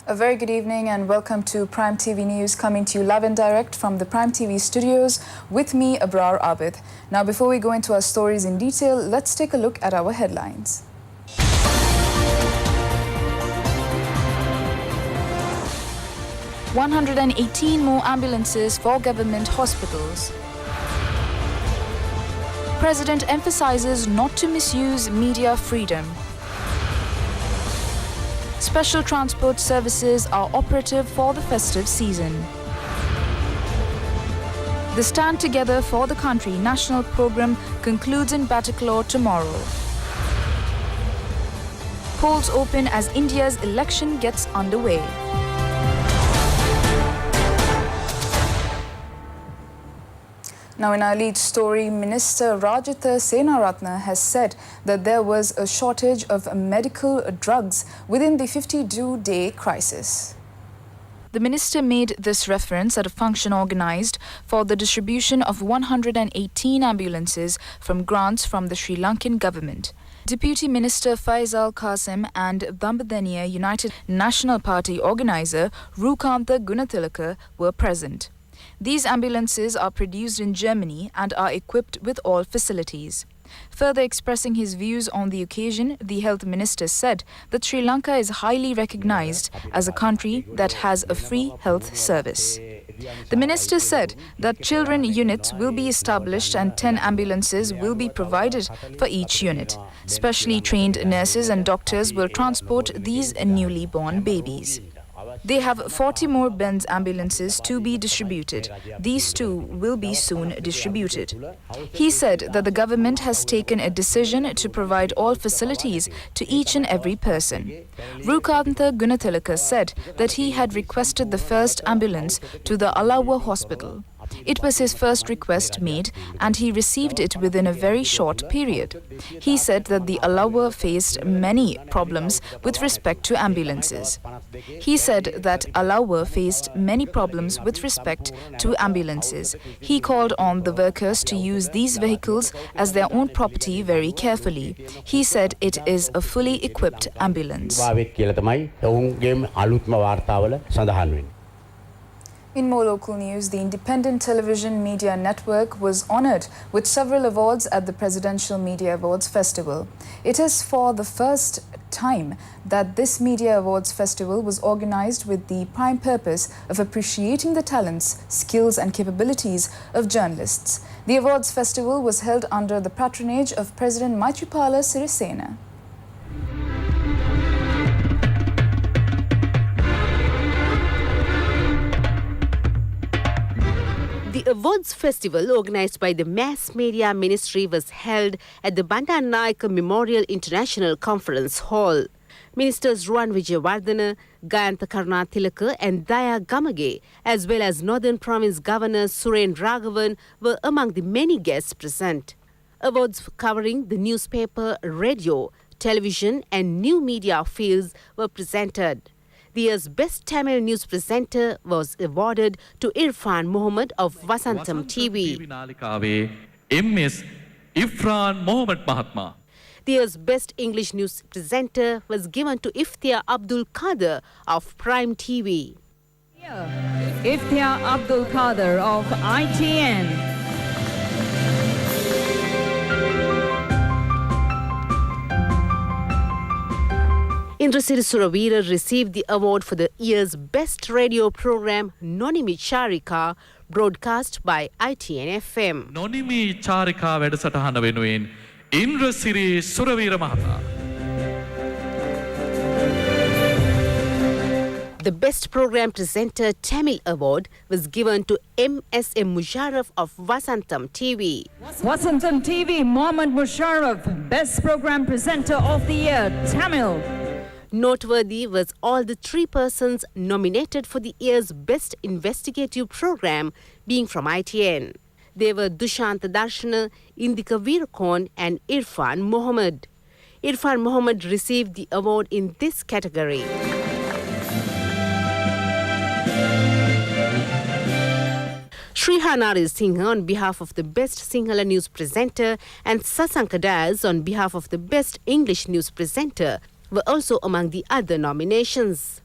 A very good evening and welcome to Prime TV News, coming to you live and direct from the Prime TV studios with me, Abrar Abid. Now, before we go into our stories in detail, let's take a look at our headlines. "118 more ambulances for government hospitals." President emphasizes not to misuse media freedom. Special transport services are operative for the festive season. The Stand Together for the Country national program concludes in Bataclan tomorrow. Polls open as India's election gets underway. Now, in our lead story, Minister Rajitha Senaratne has said that there was a shortage of medical drugs within the 52-day crisis. The minister made this reference at a function organized for the distribution of 118 ambulances from grants from the Sri Lankan government. Deputy Minister Faisal Qasim and Dambadeniya United National Party organizer Rukantha Gunatilaka were present. These ambulances are produced in Germany and are equipped with all facilities. Further expressing his views on the occasion, the health minister said that Sri Lanka is highly recognized as a country that has a free health service. The minister said that children units will be established and 10 ambulances will be provided for each unit. Specially trained nurses and doctors will transport these newly born babies. They have 40 more Benz ambulances to be distributed. These too will be soon distributed. He said that the government has taken a decision to provide all facilities to each and every person. Rukantha Gunatilaka said that he had requested the first ambulance to the Alawa hospital. It was his first request made and he received it within a very short period. He said that the Alawa faced many problems with respect to ambulances. He said that Alawa faced many problems with respect to ambulances. He called on the workers to use these vehicles as their own property very carefully. He said it is a fully equipped ambulance. In more local news, the Independent Television Media Network was honoured with several awards at the Presidential Media Awards Festival. It is for the first time that this Media Awards Festival was organised with the prime purpose of appreciating the talents, skills and capabilities of journalists. The Awards Festival was held under the patronage of President Maithripala Sirisena. The Awards Festival, organised by the Mass Media Ministry, was held at the Bandaranaike Memorial International Conference Hall. Ministers Ruwan Wijewardena, Gayantha Karunatilaka and Daya Gamage, as well as Northern Province Governor Suren Raghavan, were among the many guests present. Awards covering the newspaper, radio, television and new media fields were presented. The year's Best Tamil News Presenter was awarded to Irfan Mohammed of Vasantham TV. MS Irfan Mohammed Mahatma. The year's Best English News Presenter was given to Iftia Abdul Qadir of Prime TV. Iftia Abdul Qadir of ITN. Indrasiri Suravira received the award for the year's Best Radio Program Nonimi Charika, broadcast by ITN FM. Nonimi Charika වැඩසටහන වෙනුවෙන් Indrasiri Suravira Mahata. The Best Program Presenter Tamil Award was given to MSM Musharraf of Vasantham TV. Vasantham TV, Mohammed Musharraf, Best Program Presenter of the Year, Tamil. Noteworthy was all the 3 persons nominated for the year's Best Investigative Program being from ITN. They were Dushant Darshana, Indika Veerakon and Irfan Mohammed. Irfan Mohammed received the award in this category. Srihanari Singh on behalf of the Best Sinhala News Presenter and Sasanka Daz on behalf of the Best English News Presenter were also among the other nominations.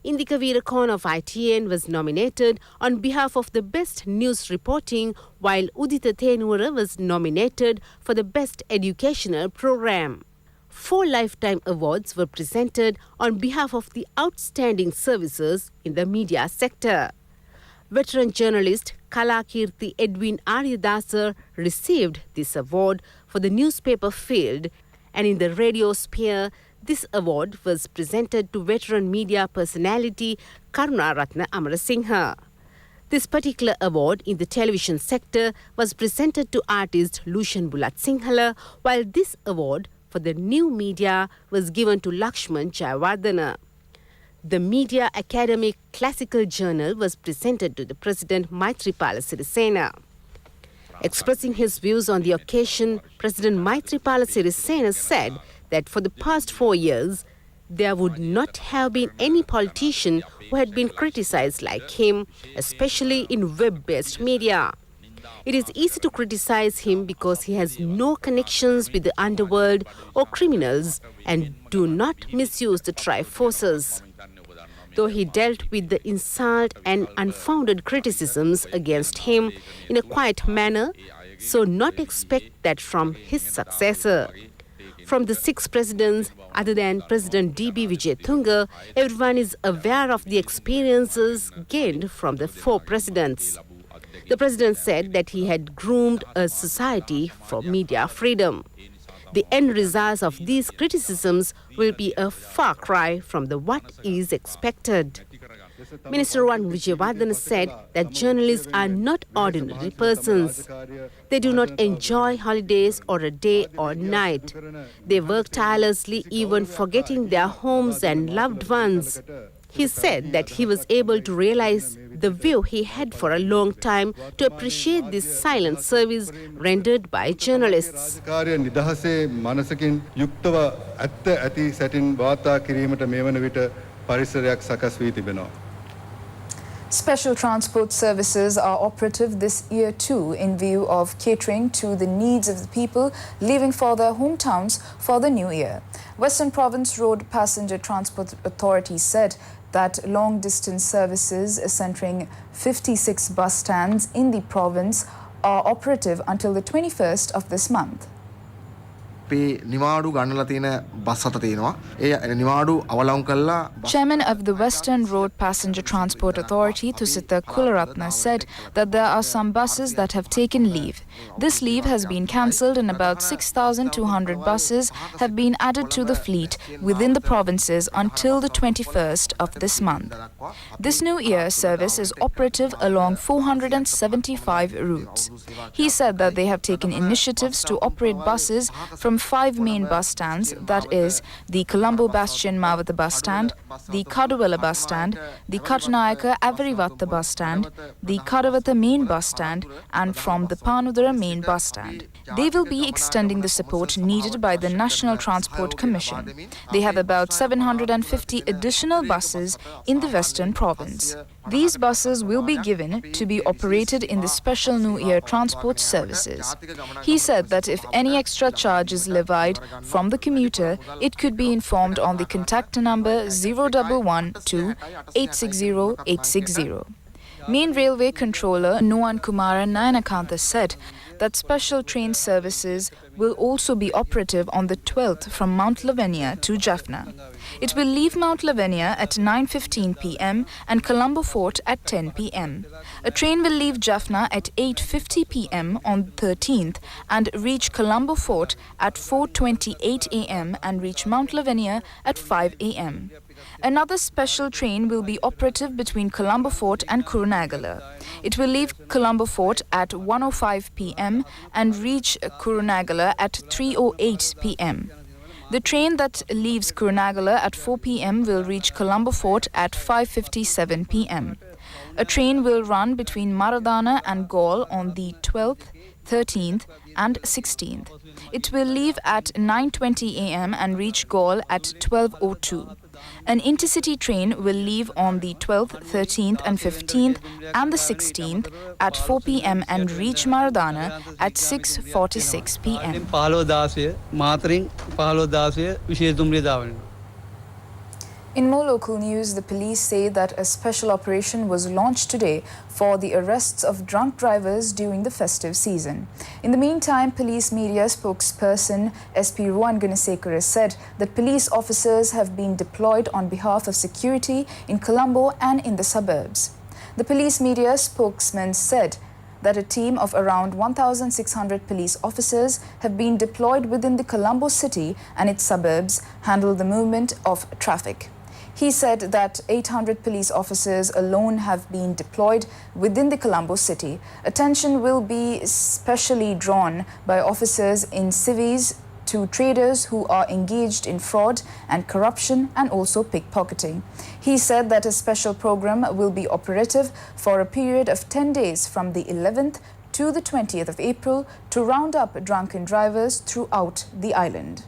Indika Veerakorn of ITN was nominated on behalf of the Best News Reporting, while Udita Thenura was nominated for the Best Educational Program. 4 lifetime awards were presented on behalf of the outstanding services in the media sector. Veteran journalist Kalakirti Edwin Aryadasa received this award for the newspaper field, and in the radio sphere, this award was presented to veteran media personality Karunaratne Amarasinghe. This particular award in the television sector was presented to artist Lushan Bulat Sinhala, while this award for the new media was given to Lakshman Jayawardena. The Media Academic Classical Journal was presented to the President Maithripala Sirisena. Expressing his views on the occasion, President Maithripala Sirisena said that for the past 4 years, there would not have been any politician who had been criticized like him, especially in web-based media. It is easy to criticize him because he has no connections with the underworld or criminals and do not misuse the triforces. Though he dealt with the insult and unfounded criticisms against him in a quiet manner, so not expect that from his successor. From the 6 presidents, other than President D.B. Wijetunga, everyone is aware of the experiences gained from the 4 presidents. The president said that he had groomed a society for media freedom. The end results of these criticisms will be a far cry from what is expected. Minister Ruwan Wijewardene said that journalists are not ordinary persons. They do not enjoy holidays or a day or night. They work tirelessly, even forgetting their homes and loved ones. He said that he was able to realize the view he had for a long time to appreciate this silent service rendered by journalists. Special transport services are operative this year too in view of catering to the needs of the people leaving for their hometowns for the new year. Western Province Road Passenger Transport Authority said that long-distance services centering 56 bus stands in the province are operative until the 21st of this month. Chairman of the Western Road Passenger Transport Authority, Thusita Kularatne, said that there are some buses that have taken leave. This leave has been cancelled and about 6,200 buses have been added to the fleet within the provinces until the 21st of this month. This New Year service is operative along 475 routes. He said that they have taken initiatives to operate buses from 5 main bus stands, that is, the Colombo Bastion Mavata bus stand, the Kaduvela bus stand, the Katunayaka Avarivatta bus stand, the Kadavata main bus stand, and from the Panudara main bus stand. They will be extending the support needed by the National Transport Commission. They have about 750 additional buses in the Western Province. These buses will be given to be operated in the special New Year transport services. He said that if any extra charge is levied from the commuter, it could be informed on the contact number 0112 860 860. Main Railway Controller Nuwan Kumara Nayanakantha said that special train services will also be operative on the 12th from Mount Lavinia to Jaffna. It will leave Mount Lavinia at 9:15 p.m. and Colombo Fort at 10 p.m. A train will leave Jaffna at 8:50 p.m. on the 13th and reach Colombo Fort at 4:28 a.m. and reach Mount Lavinia at 5 a.m. Another special train will be operative between Colombo Fort and Kurunagala. It will leave Colombo Fort at 1:05 p.m. and reach Kurunagala at 3:08 p.m. The train that leaves Kurunagala at 4 p.m. will reach Colombo Fort at 5:57 p.m. A train will run between Maradana and Gaul on the 12th, 13th and 16th. It will leave at 9:20 a.m. and reach Gaul at 12:02. An intercity train will leave on the 12th, 13th and 15th and the 16th at 4 p.m. and reach Maradana at 6:46 p.m. In more local news, the police say that a special operation was launched today for the arrests of drunk drivers during the festive season. In the meantime, police media spokesperson SP Ruan Gunasekara said that police officers have been deployed on behalf of security in Colombo and in the suburbs. The police media spokesman said that a team of around 1,600 police officers have been deployed within the Colombo city and its suburbs handle the movement of traffic. He said that 800 police officers alone have been deployed within the Colombo city. Attention will be specially drawn by officers in civies to traders who are engaged in fraud and corruption and also pickpocketing. He said that a special program will be operative for a period of 10 days from the 11th to the 20th of April to round up drunken drivers throughout the island.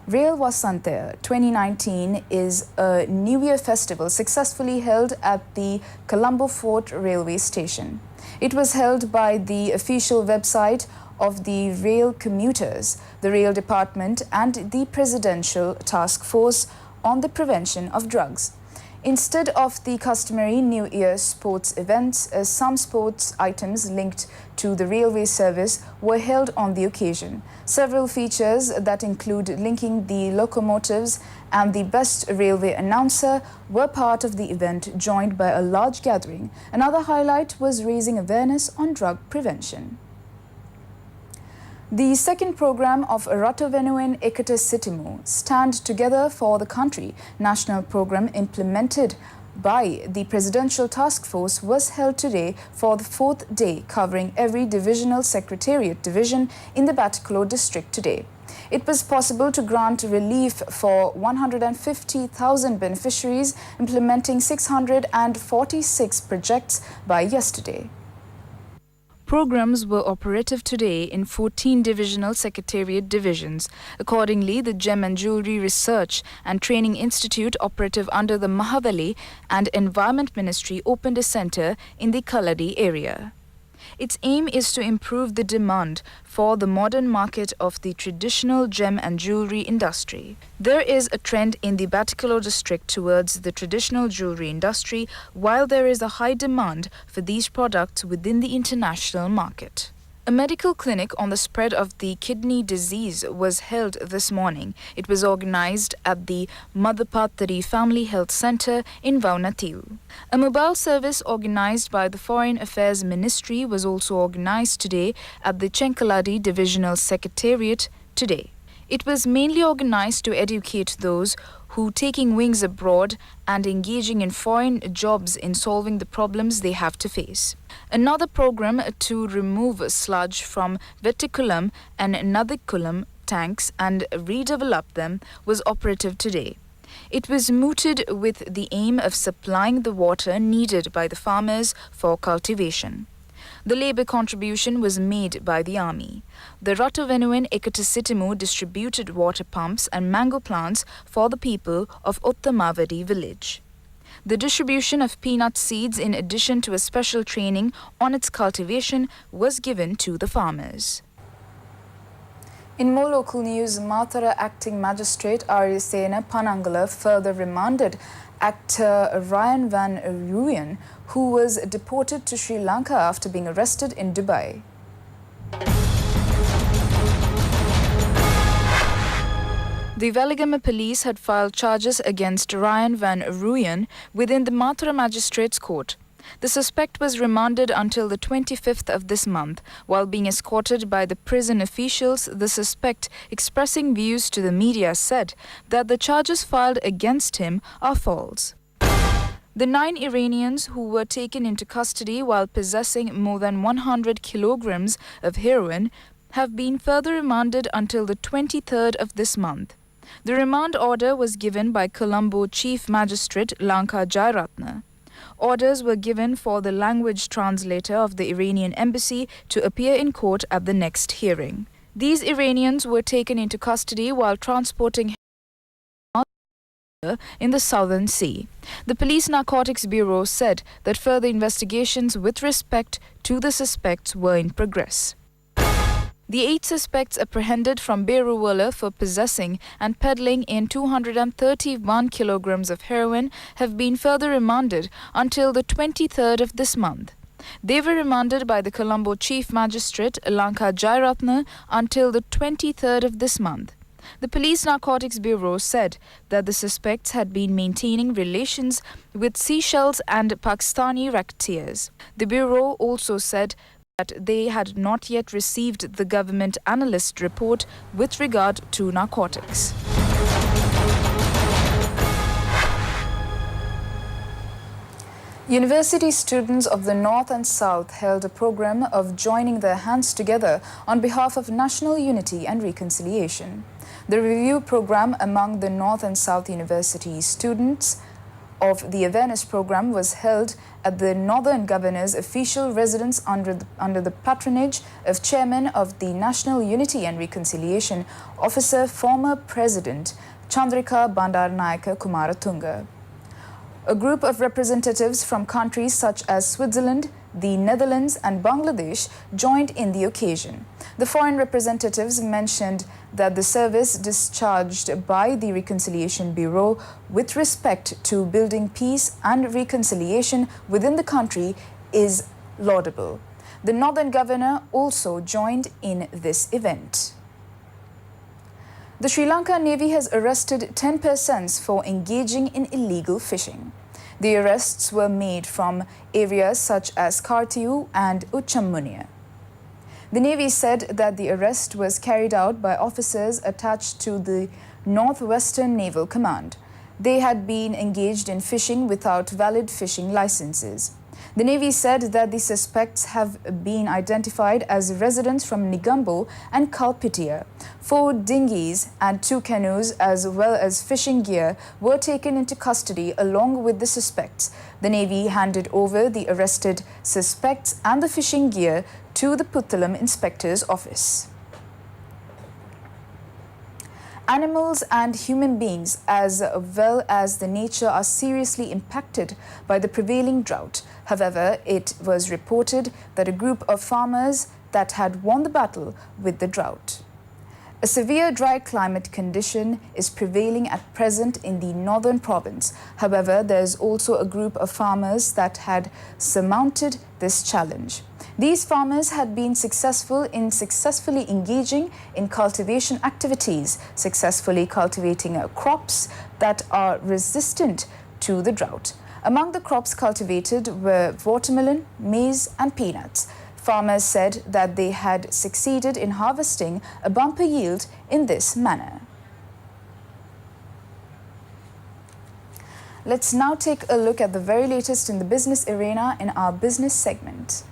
Rail Vasantaya 2019 is a New Year festival successfully held at the Colombo Fort Railway Station. It was held by the official website of the rail commuters, the rail department and the Presidential Task Force on the Prevention of Drugs. Instead of the customary New Year sports events, some sports items linked to the railway service were held on the occasion. Several features that include linking the locomotives and the best railway announcer were part of the event, joined by a large gathering. Another highlight was raising awareness on drug prevention. The second program of Ratavenuin Ekata Sitimu, Stand Together for the Country, national program implemented by the Presidential Task Force was held today for the fourth day, covering every divisional secretariat division in the Batticaloa district today. It was possible to grant relief for 150,000 beneficiaries, implementing 646 projects by yesterday. Programs were operative today in 14 divisional secretariat divisions. Accordingly, the Gem and Jewellery Research and Training Institute, operative under the Mahavali and Environment Ministry, opened a centre in the Kaladi area. Its aim is to improve the demand for the modern market of the traditional gem and jewellery industry. There is a trend in the Batticaloa district towards the traditional jewellery industry, while there is a high demand for these products within the international market. A medical clinic on the spread of the kidney disease was held this morning. It was organised at the Madhapathari Family Health Centre in Vaunatil. A mobile service organised by the Foreign Affairs Ministry was also organised today at the Chenkaladi Divisional Secretariat today. It was mainly organised to educate those who taking wings abroad and engaging in foreign jobs in solving the problems they have to face. Another program to remove sludge from Vettikulam and Nadikulam tanks and redevelop them was operative today. It was mooted with the aim of supplying the water needed by the farmers for cultivation. The labour contribution was made by the army. The Ratavenuin Ekata Sitimu distributed water pumps and mango plants for the people of Uttamavadi village. The distribution of peanut seeds, in addition to a special training on its cultivation, was given to the farmers. In more local news, Matara Acting Magistrate Arisena Panangala further remanded actor Ryan Van Ruyen, who was deported to Sri Lanka after being arrested in Dubai. The Veligama police had filed charges against Ryan Van Ruyen within the Mathura Magistrates Court. The suspect was remanded until the 25th of this month. While being escorted by the prison officials, the suspect, expressing views to the media, said that the charges filed against him are false. The 9 Iranians who were taken into custody while possessing more than 100 kilograms of heroin have been further remanded until the 23rd of this month. The remand order was given by Colombo Chief Magistrate Lanka Jairatna. Orders were given for the language translator of the Iranian embassy to appear in court at the next hearing. These Iranians were taken into custody while transporting in the Southern Sea. The Police Narcotics Bureau said that further investigations with respect to the suspects were in progress. The 8 suspects apprehended from Beruwala for possessing and peddling in 231 kilograms of heroin have been further remanded until the 23rd of this month. They were remanded by the Colombo Chief Magistrate Lanka Jairatna until the 23rd of this month. The Police Narcotics Bureau said that the suspects had been maintaining relations with Seychelles and Pakistani racketeers. The Bureau also said that they had not yet received the government analyst report with regard to narcotics. University students of the North and South held a program of joining their hands together on behalf of national unity and reconciliation. The review program among the North and South University students of the awareness program was held at the Northern Governor's official residence under the patronage of Chairman of the National Unity and Reconciliation Officer, former President Chandrika Bandaranaike Kumaratunga. A group of representatives from countries such as Switzerland, the Netherlands and Bangladesh joined in the occasion. The foreign representatives mentioned that the service discharged by the Reconciliation Bureau with respect to building peace and reconciliation within the country is laudable. The Northern Governor also joined in this event. The Sri Lanka Navy has arrested 10 persons for engaging in illegal fishing. The arrests were made from areas such as Kartiu and Uchammunia. The Navy said that the arrest was carried out by officers attached to the Northwestern Naval Command. They had been engaged in fishing without valid fishing licenses. The Navy said that the suspects have been identified as residents from Negombo and Kalpitia. 4 dinghies and 2 canoes as well as fishing gear were taken into custody along with the suspects. The Navy handed over the arrested suspects and the fishing gear to the Puttalam Inspector's Office. Animals and human beings as well as the nature are seriously impacted by the prevailing drought. However, it was reported that a group of farmers that had won the battle with the drought. A severe dry climate condition is prevailing at present in the northern province. However, there is also a group of farmers that had surmounted this challenge. These farmers had been successfully engaging in cultivation activities, successfully cultivating crops that are resistant to the drought. Among the crops cultivated were watermelon, maize and peanuts. Farmers said that they had succeeded in harvesting a bumper yield in this manner. Let's now take a look at the very latest in the business arena in our business segment.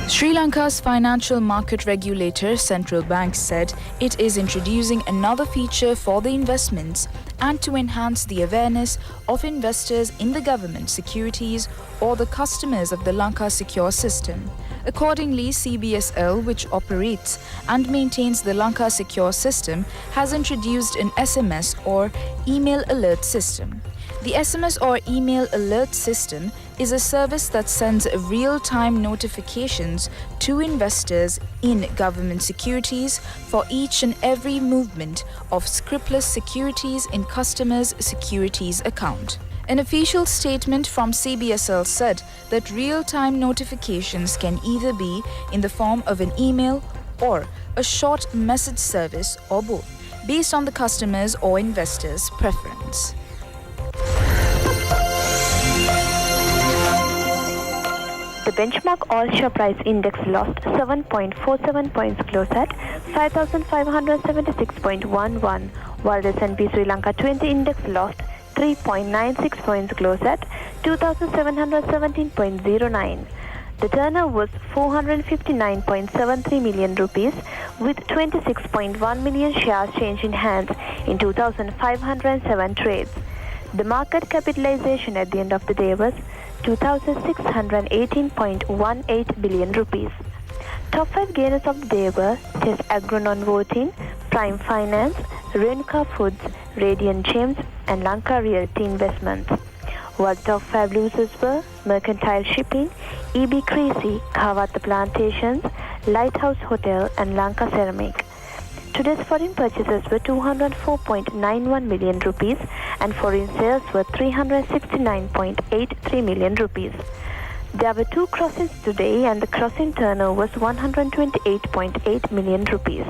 Sri Lanka's financial market regulator, Central Bank, said it is introducing another feature for the investments and to enhance the awareness of investors in the government securities or the customers of the Lanka Secure System. Accordingly, CBSL, which operates and maintains the Lanka Secure System, has introduced an SMS or email alert system. The SMS or email alert system is a service that sends real-time notifications to investors in government securities for each and every movement of scripless securities in customers' securities account. An official statement from CBSL said that real-time notifications can either be in the form of an email or a short message service or both, based on the customer's or investor's preference. The benchmark all-share price index lost 7.47 points, close at 5,576.11, while the S&P Sri Lanka 20 index lost 3.96 points, close at 2,717.09. The turnover was 459.73 million rupees, with 26.1 million shares changed in hands in 2,507 trades. The market capitalization at the end of the day was 2,618.18 billion rupees. Top 5 gainers of the day were Test Agro Non-Voting, Prime Finance, Renuka Foods, Radiant Gems and Lanka Realty Investments. While top 5 losers were Mercantile Shipping, EB Creasy, Kawata Plantations, Lighthouse Hotel and Lanka Ceramic. Today's foreign purchases were 204.91 million rupees and foreign sales were 369.83 million rupees. There were 2 crossings today and the crossing turnover was 128.8 million rupees.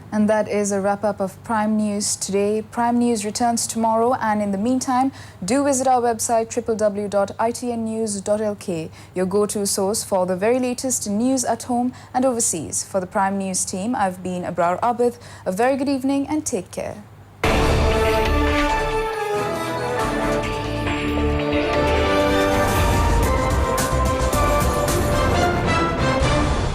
And that is a wrap-up of Prime News today. Prime News returns tomorrow, and in the meantime, do visit our website www.itnnews.lk, your go-to source for the very latest news at home and overseas. For the Prime News team, I've been Abrar Abid. A very good evening and take care.